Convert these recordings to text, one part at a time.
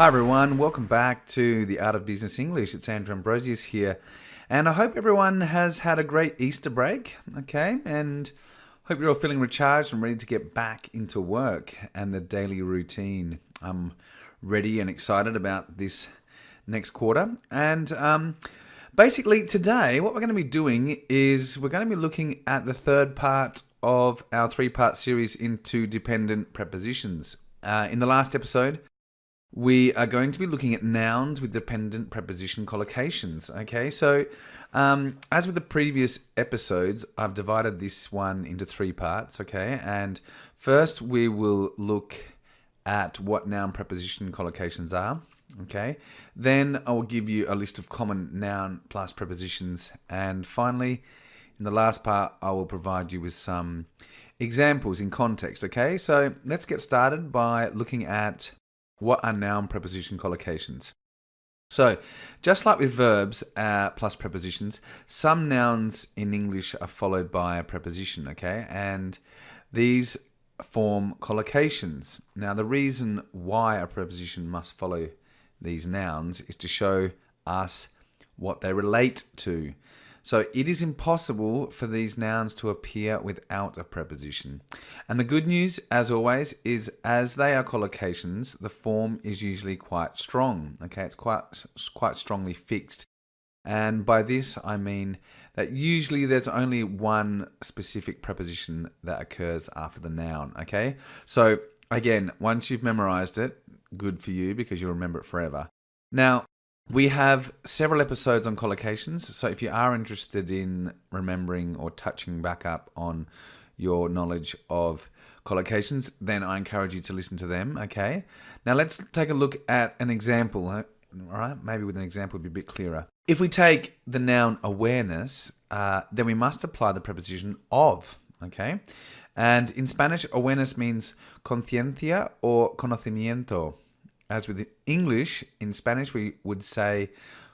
Hi everyone, welcome back to the Art of Business English. It's Andrew Ambrosius here, and I hope everyone has had a great Easter break, okay? And hope you're all feeling recharged and ready to get back into work and the daily routine. I'm ready and excited about this next quarter. And basically today, what we're going to be doing is we're going to be looking at the third part of our three-part series into dependent prepositions. In the last episode, we are going to be looking at nouns with dependent preposition collocations. Okay, so as with the previous episodes, I've divided this one into three parts. Okay, and first we will look at what noun preposition collocations are. Okay, then I will give you a list of common noun plus prepositions, and finally, in the last part, I will provide you with some examples in context. Okay, so let's get started by looking at what are noun preposition collocations. So, just like with verbs plus prepositions, some nouns in English are followed by a preposition, okay? And these form collocations. Now, the reason why a preposition must follow these nouns is to show us what they relate to. So it is impossible for these nouns to appear without a preposition. And the good news, as always, is as they are collocations, the form is usually quite strong. Okay, it's quite strongly fixed. And by this, I mean that usually there's only one specific preposition that occurs after the noun. Okay, so again, once you've memorized it, good for you because you'll remember it forever. Now, we have several episodes on collocations, so if you are interested in remembering or touching back up on your knowledge of collocations, then I encourage you to listen to them, okay? Now let's take a look at an example, all right? Maybe with an example it would be a bit clearer. If we take the noun awareness, then we must apply the preposition of, okay? And in Spanish, awareness means conciencia or conocimiento. As with English, in Spanish, we would say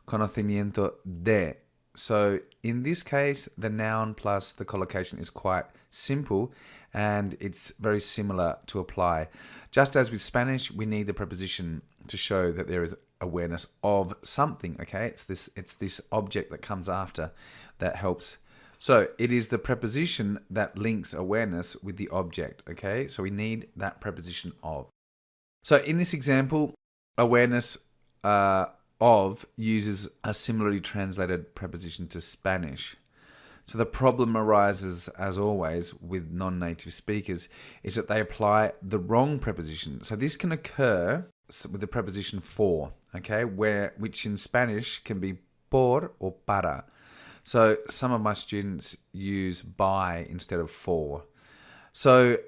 conocimiento de. So in this case, the noun plus the collocation is quite simple and it's very similar to apply. Just as with Spanish, we need the preposition to show that there is awareness of something, okay? It's this object that comes after that helps. So it is the preposition that links awareness with the object, okay? So we need that preposition of. So in this example, awareness of uses a similarly translated preposition to Spanish. So the problem arises, as always, with non-native speakers, is that they apply the wrong preposition. So this can occur with the preposition for, okay, which in Spanish can be por or para. So some of my students use by instead of for. So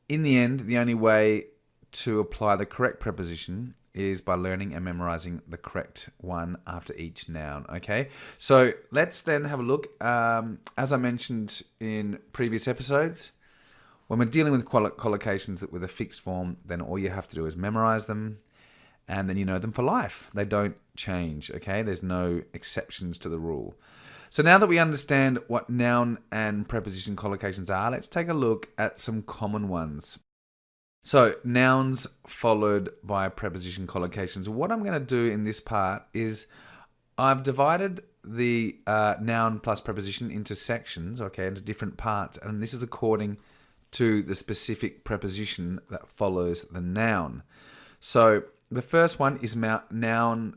in the end, the only way to apply the correct preposition is by learning and memorizing the correct one after each noun, okay? So let's then have a look. As I mentioned in previous episodes, when we're dealing with collocations with a fixed form, then all you have to do is memorize them and then you know them for life. They don't change, okay? There's no exceptions to the rule. So now that we understand what noun and preposition collocations are, let's take a look at some common ones. So, nouns followed by preposition collocations. What I'm going to do in this part is I've divided the noun plus preposition into sections, okay, into different parts, and this is according to the specific preposition that follows the noun. So, the first one is noun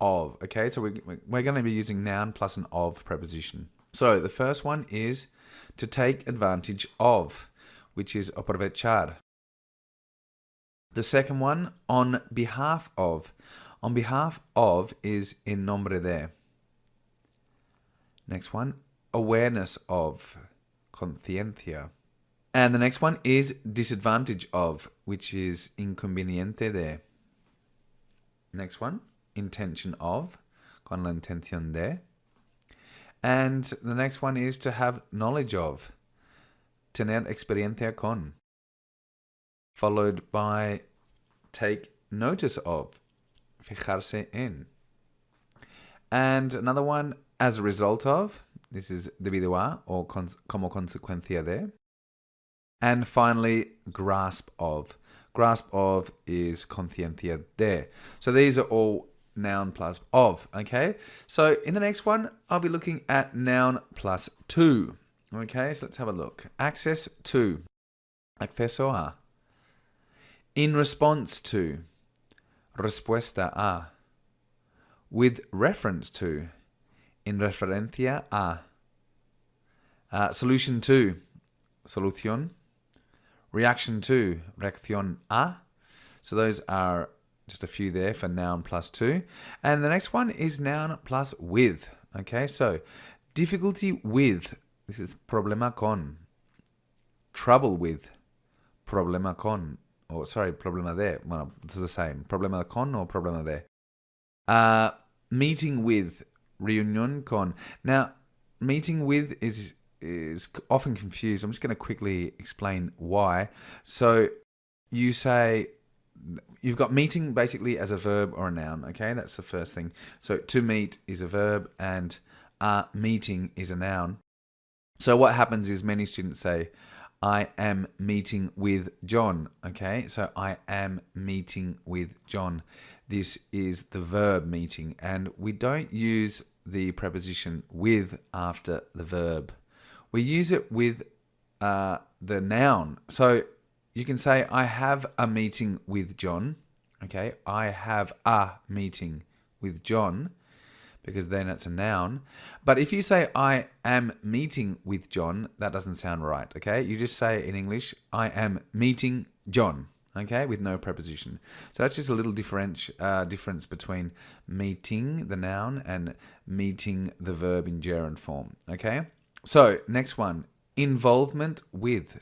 of, okay, so we're going to be using noun plus an of preposition. So, the first one is to take advantage of, which is aprovechar. The second one, on behalf of. On behalf of is in nombre de. Next one, awareness of, conciencia. And the next one is disadvantage of, which is inconveniente de. Next one, intention of, con la intención de. And the next one is to have knowledge of, tener experiencia con. Followed by take notice of, fijarse en. And another one, as a result of, this is debido a, or como consecuencia de. And finally, grasp of, Grasp of is conciencia de. So these are all noun plus of, okay? So in the next one, I'll be looking at noun plus to. Okay, so let's have a look. Access to. Acceso a. In response to. Respuesta a. With reference to. En referencia a. Solution to. Solución. Reaction to. Reacción a. So those are just a few there for noun plus to. And the next one is noun plus with. Okay, so difficulty with. This is problema con. Trouble with. Problema con. Or sorry, problema de. Well, it's the same. Problema con or problema de. Meeting with. Reunión con. Now, meeting with is often confused. I'm just going to quickly explain why. So you say, you've got meeting basically as a verb or a noun. Okay, that's the first thing. So to meet is a verb and meeting is a noun. So what happens is many students say, I am meeting with John. Okay, so I am meeting with John. This is the verb meeting, and we don't use the preposition with after the verb. We use it with the noun. So you can say, I have a meeting with John. Okay, I have a meeting with John, because then it's a noun. But if you say, I am meeting with John, that doesn't sound right, okay? You just say in English, I am meeting John, okay, with no preposition. So that's just a little difference between meeting, the noun, and meeting, the verb in gerund form, okay? So, next one, involvement with,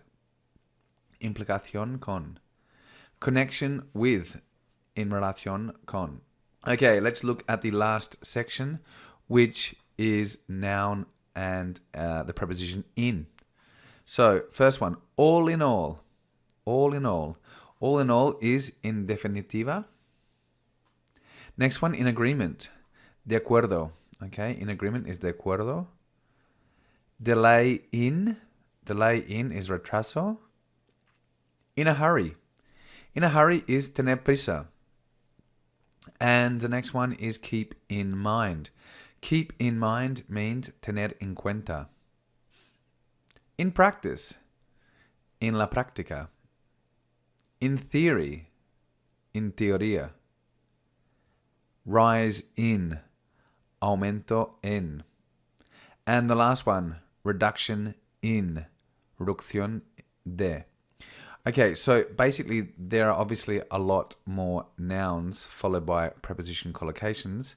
implicación con, connection with, en relación con. Okay, let's look at the last section, which is noun and the preposition in. So, first one, all in all. All in all. All in all is in definitiva. Next one, in agreement. De acuerdo. Okay, in agreement is de acuerdo. Delay in. Delay in is retraso. In a hurry. In a hurry is tener prisa. And the next one is keep in mind. Keep in mind means tener en cuenta. In practice. En la práctica. In theory. En teoría. Rise in. Aumento en. And the last one, reduction in. Reducción de. Okay, so basically there are obviously a lot more nouns followed by preposition collocations.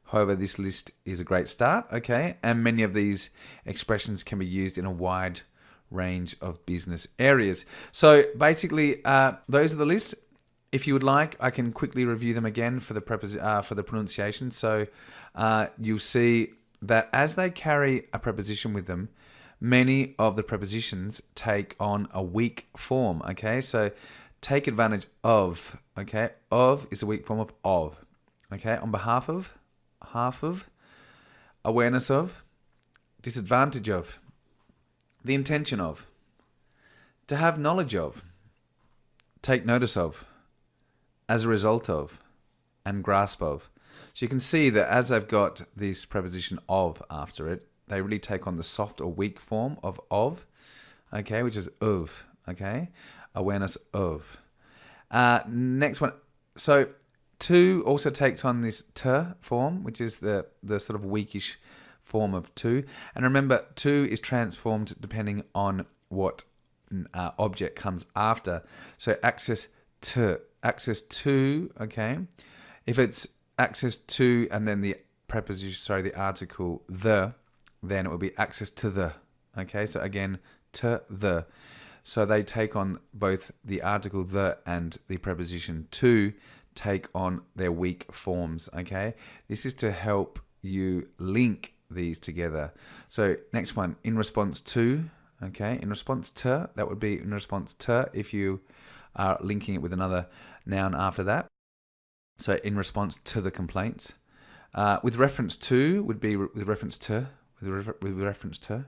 However, this list is a great start, okay? And many of these expressions can be used in a wide range of business areas. So basically, those are the lists. If you would like, I can quickly review them again for the pronunciation. So you'll see that as they carry a preposition with them, many of the prepositions take on a weak form, okay? So take advantage of, okay? Of is the weak form of, okay? On behalf of, half of, awareness of, disadvantage of, the intention of, to have knowledge of, take notice of, as a result of, and grasp of. So you can see that as I've got this preposition of after it, they really take on the soft or weak form of, okay, which is of, okay, awareness of. Next one, so to also takes on this to form, which is the sort of weakish form of to. And remember, to is transformed depending on what object comes after. So access to, okay. If it's access to and then the preposition, the article the, then it will be access to the, okay? So again, to the. So they take on both the article the and the preposition to take on their weak forms, okay? This is to help you link these together. So next one, in response to, okay? In response to, that would be in response to if you are linking it with another noun after that. So in response to the complaints. With reference to would be with reference to, with reference to.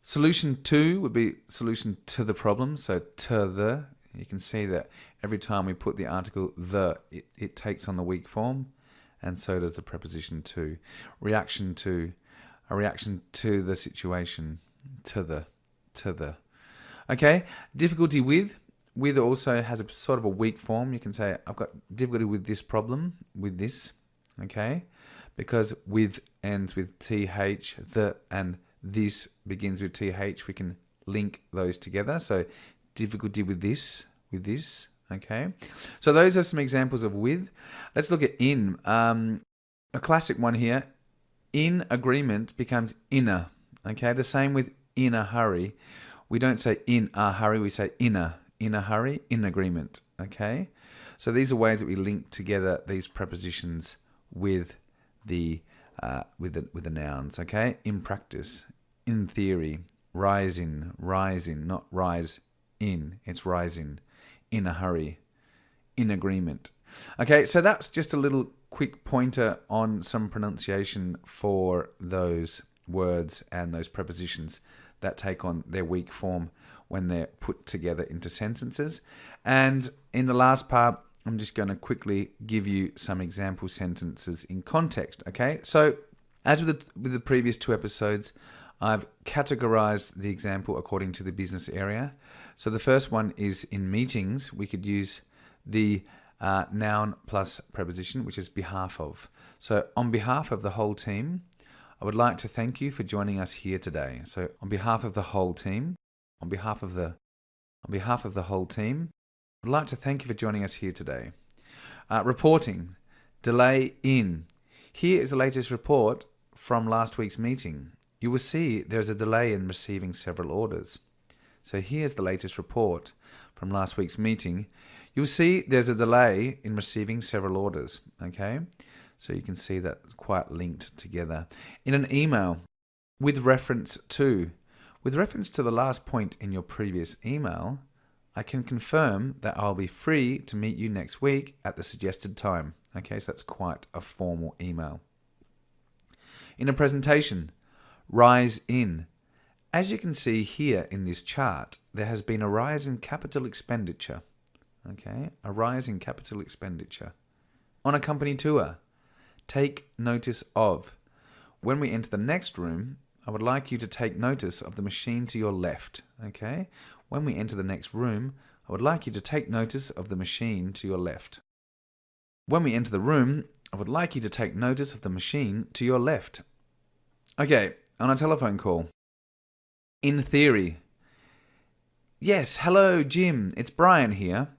Solution to would be solution to the problem. So to the, You can see that every time we put the article the, it takes on the weak form, and so does the preposition to. A reaction to the situation, to the. Okay, difficulty with. With also has a sort of a weak form. You can say, I've got difficulty with this problem, with this, okay? Because with ends with th, the, and this begins with th, we can link those together. So difficulty with this, okay? So those are some examples of with. Let's look at in. A classic one here, in agreement becomes inner, okay? The same with in a hurry. We don't say in a hurry, we say in a hurry, in agreement, okay? So these are ways that we link together these prepositions with the nouns, okay? In practice, in theory, rise in, not rise in, it's rise in a hurry, in agreement. Okay, so that's just a little quick pointer on some pronunciation for those words and those prepositions that take on their weak form when they're put together into sentences. And in the last part, I'm just going to quickly give you some example sentences in context, okay? So as with the previous two episodes, I've categorized the example according to the business area. So the first one is in meetings. We could use the noun plus preposition, which is behalf of. So on behalf of the whole team, I would like to thank you for joining us here today. So on behalf of the whole team, on behalf of the whole team, I'd like to thank you for joining us here today. Reporting, delay in. Here is the latest report from last week's meeting. You will see there's a delay in receiving several orders. So here's the latest report from last week's meeting. You'll see there's a delay in receiving several orders, okay? So you can see that quite linked together. In an email, with reference to the last point in your previous email, I can confirm that I'll be free to meet you next week at the suggested time. Okay, so that's quite a formal email. In a presentation, rise in. As you can see here in this chart, there has been a rise in capital expenditure. Okay, a rise in capital expenditure. On a company tour, take notice of. When we enter the next room, I would like you to take notice of the machine to your left. Okay, when we enter the next room, I would like you to take notice of the machine to your left. When we enter the room, I would like you to take notice of the machine to your left. Okay, on a telephone call. In theory. Yes, hello Jim, it's Brian here.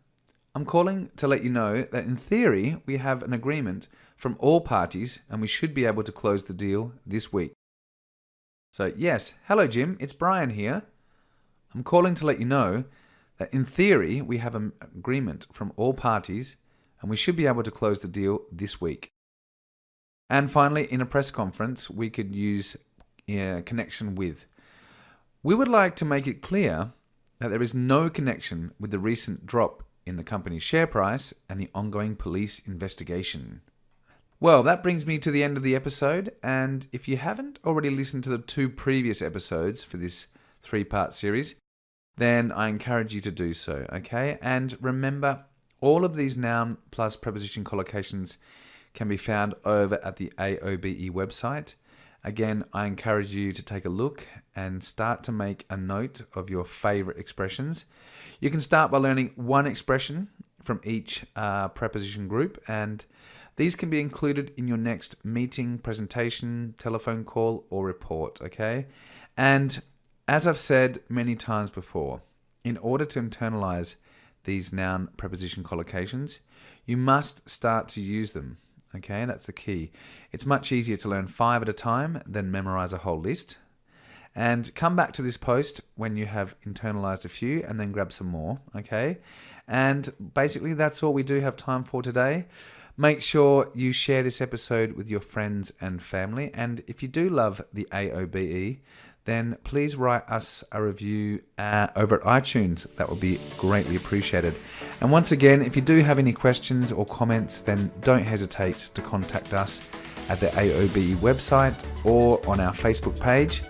I'm calling to let you know that in theory we have an agreement from all parties and we should be able to close the deal this week. So yes, hello Jim, it's Brian here. I'm calling to let you know that in theory we have an agreement from all parties and we should be able to close the deal this week. And finally, in a press conference, we could use connection with. We would like to make it clear that there is no connection with the recent drop in the company's share price and the ongoing police investigation. Well, that brings me to the end of the episode, and if you haven't already listened to the 2 previous episodes for this 3-part series, then I encourage you to do so, okay? And remember, all of these noun plus preposition collocations can be found over at the AOBE website. Again, I encourage you to take a look and start to make a note of your favorite expressions. You can start by learning one expression from each preposition group, and these can be included in your next meeting, presentation, telephone call, or report, okay? And as I've said many times before, in order to internalize these noun preposition collocations, you must start to use them. Okay, that's the key. It's much easier to learn 5 at a time than memorize a whole list. And come back to this post when you have internalized a few and then grab some more, okay? And basically that's all we do have time for today. Make sure you share this episode with your friends and family. And if you do love the AOBE, then please write us a review over at iTunes. That would be greatly appreciated. And once again, if you do have any questions or comments, then don't hesitate to contact us at the AOBE website or on our Facebook page.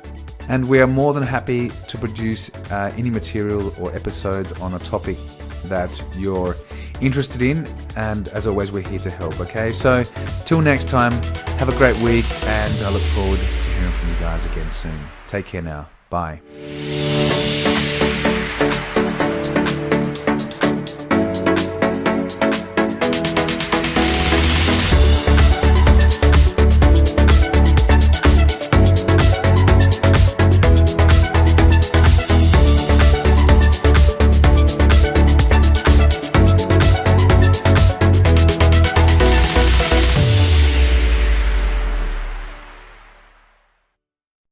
And we are more than happy to produce any material or episodes on a topic that you're interested in, and as always, we're here to help. Okay, so till next time, have a great week, and I look forward to hearing from you guys again soon. Take care now. Bye.